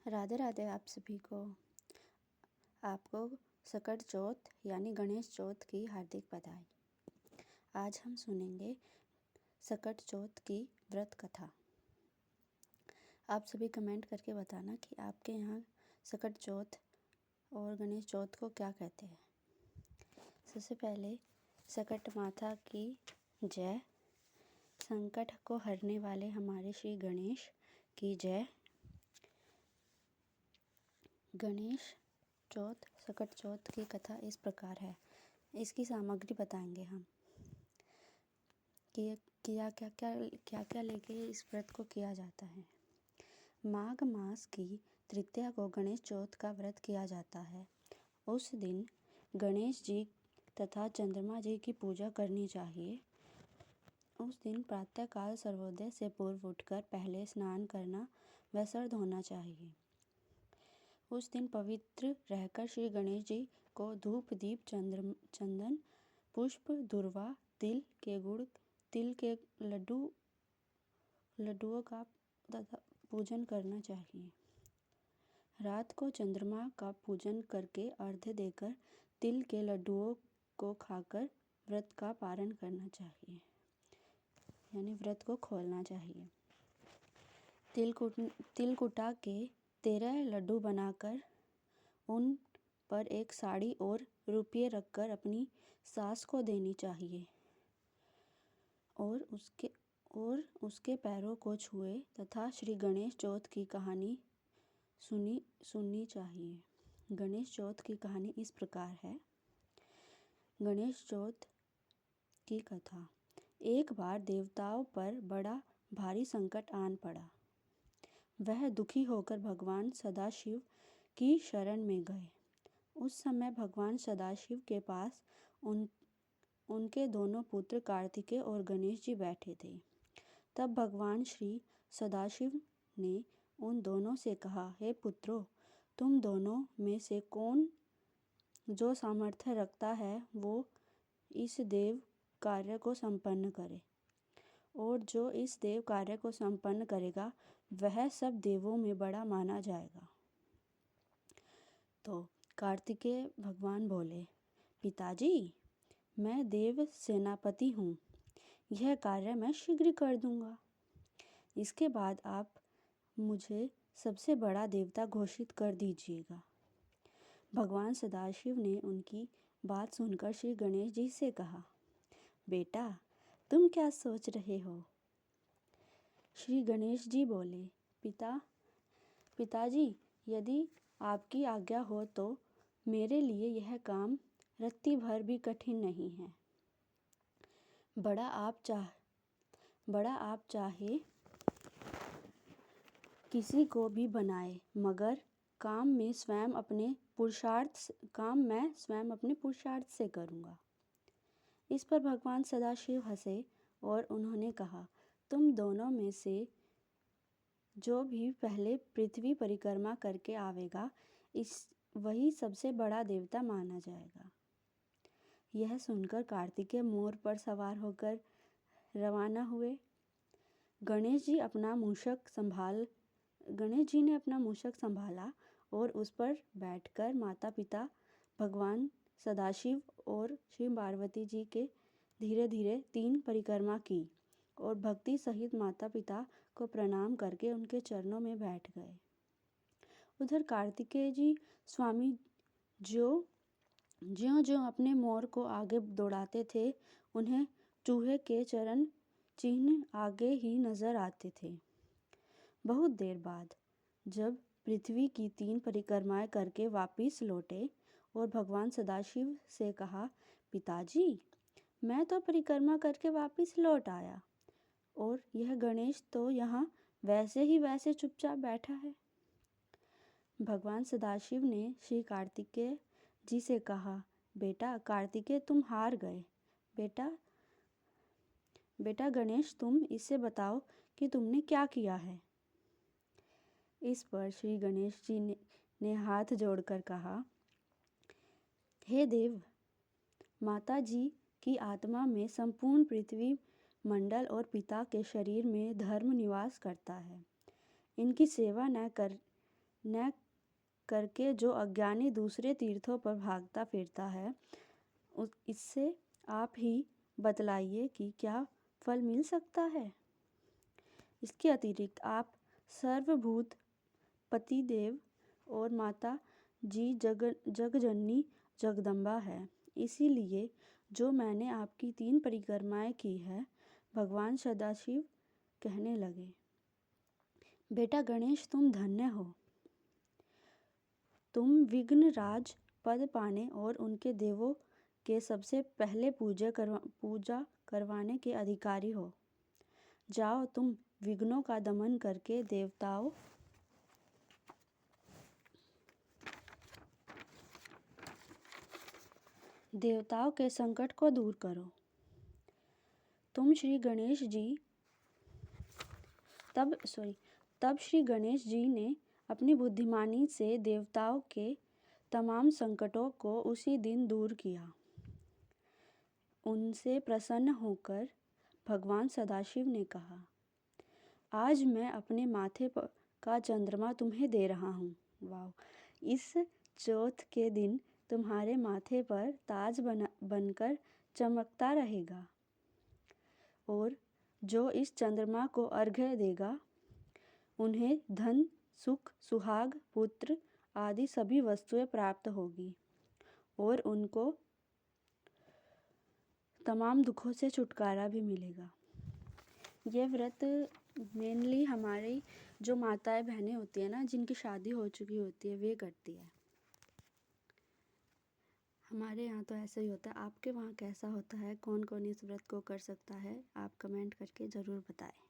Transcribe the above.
राधे राधे आप सभी को। आपको सकट चौथ यानी गणेश चौथ की हार्दिक बधाई। आज हम सुनेंगे सकट चौथ की व्रत कथा। आप सभी कमेंट करके बताना कि आपके यहाँ सकट चौथ और गणेश चौथ को क्या कहते हैं। सबसे पहले सकट माता की जय। संकट को हरने वाले हमारे श्री गणेश की जय। गणेश चौथ सकट चौथ की कथा इस प्रकार है। इसकी सामग्री बताएंगे हम कि क्या क्या लेके इस व्रत को किया जाता है। माघ मास की तृतीया को गणेश चौथ का व्रत किया जाता है। उस दिन गणेश जी तथा चंद्रमा जी की पूजा करनी चाहिए। उस दिन प्रातःकाल सर्वोदय से पूर्व उठकर पहले स्नान करना व सर धोना चाहिए। उस दिन पवित्र रहकर श्री गणेश जी को धूप दीप चंदन पुष्प दुर्वा तिल के गुड़ तिल के लड्डुओं का तथा पूजन करना चाहिए। रात को चंद्रमा का पूजन करके अर्घ्य देकर तिल के लड्डुओं को खाकर व्रत का पारण करना चाहिए, यानी व्रत को खोलना चाहिए। तिल कुटा के 13 लड्डू बनाकर उन पर एक साड़ी और रुपये रखकर अपनी सास को देनी चाहिए और उसके पैरों को छुए तथा श्री गणेश चौथ की कहानी सुननी चाहिए। गणेश चौथ की कहानी इस प्रकार है। गणेश चौथ की कथा। एक बार देवताओं पर बड़ा भारी संकट आन पड़ा। वह दुखी होकर भगवान सदाशिव की शरण में गए। उस समय भगवान सदाशिव के पास उनके दोनों पुत्र कार्तिकेय और गणेश जी बैठे थे। तब भगवान श्री सदाशिव ने उन दोनों से कहा, हे पुत्रों, तुम दोनों में से कौन जो सामर्थ्य रखता है वो इस देव कार्य को संपन्न करे, और जो इस देव कार्य को संपन्न करेगा वह सब देवों में बड़ा माना जाएगा। तो कार्तिकेय भगवान बोले, पिताजी, मैं देव सेनापति हूँ, यह कार्य मैं शीघ्र कर दूंगा। इसके बाद आप मुझे सबसे बड़ा देवता घोषित कर दीजिएगा। भगवान सदाशिव ने उनकी बात सुनकर श्री गणेश जी से कहा, बेटा, तुम क्या सोच रहे हो? श्री गणेश जी बोले, पिताजी, यदि आपकी आज्ञा हो तो मेरे लिए यह काम रत्ती भर भी कठिन नहीं है। बड़ा आप चाहे किसी को भी बनाए, मगर काम मैं स्वयं अपने पुरुषार्थ से करूँगा। इस पर भगवान सदाशिव हंसे और उन्होंने कहा, तुम दोनों में से जो भी पहले पृथ्वी परिक्रमा करके आवेगा वही सबसे बड़ा देवता माना जाएगा। यह सुनकर कार्तिकेय मोर पर सवार होकर रवाना हुए। गणेश जी ने अपना मूषक संभाला और उस पर बैठकर माता पिता भगवान सदाशिव और श्री पार्वती जी के धीरे धीरे 3 परिक्रमा की और भक्ति सहित माता पिता को प्रणाम करके उनके चरणों में बैठ गए। उधर कार्तिकेय जी स्वामी ज्यों अपने मोर को आगे दौड़ाते थे, उन्हें चूहे के चरण चिन्ह आगे ही नजर आते थे। बहुत देर बाद जब पृथ्वी की 3 परिक्रमाएं करके वापिस लौटे और भगवान सदाशिव से कहा, पिताजी, मैं तो परिक्रमा करके वापिस लौट आया और यह गणेश तो यहाँ वैसे चुपचाप बैठा है। भगवान सदाशिव ने श्री कार्तिकेय जी से कहा, बेटा कार्तिकेय, तुम हार गए। बेटा गणेश, तुम इसे बताओ कि तुमने क्या किया है। इस पर श्री गणेश जी ने हाथ जोड़कर कहा, हे देव, माता जी की आत्मा में संपूर्ण पृथ्वी मंडल और पिता के शरीर में धर्म निवास करता है। इनकी सेवा न करके जो अज्ञानी दूसरे तीर्थों पर भागता फिरता है, इससे आप ही बतलाइए कि क्या फल मिल सकता है। इसके अतिरिक्त आप सर्वभूत पतिदेव और माता जी जगजननी जगदम्बा है। इसीलिए जो मैंने आपकी 3 परिक्रमाएं की है। भगवान सदाशिव कहने लगे, बेटा गणेश, तुम धन्य हो। तुम विघ्नराज पद पाने और उनके देवों के सबसे पहले पूजा करवाने के अधिकारी हो। जाओ, तुम विघ्नों का दमन करके देवताओं के संकट को दूर करो। तब श्री गणेश जी ने अपनी बुद्धिमानी से देवताओं के तमाम संकटों को उसी दिन दूर किया। उनसे प्रसन्न होकर भगवान सदाशिव ने कहा, आज मैं अपने माथे का चंद्रमा तुम्हें दे रहा हूँ। वाह! इस चौथ के दिन तुम्हारे माथे पर ताज बनकर चमकता रहेगा और जो इस चंद्रमा को अर्घ्य देगा, उन्हें धन, सुख, सुहाग, पुत्र आदि सभी वस्तुएं प्राप्त होगी और उनको तमाम दुखों से छुटकारा भी मिलेगा। ये व्रत मेनली हमारी जो माताएं बहनें होती है ना, जिनकी शादी हो चुकी होती है, वे करती है। हमारे यहाँ तो ऐसा ही होता है। आपके वहाँ कैसा होता है? कौन कौन इस व्रत को कर सकता है? आप कमेंट करके ज़रूर बताएं।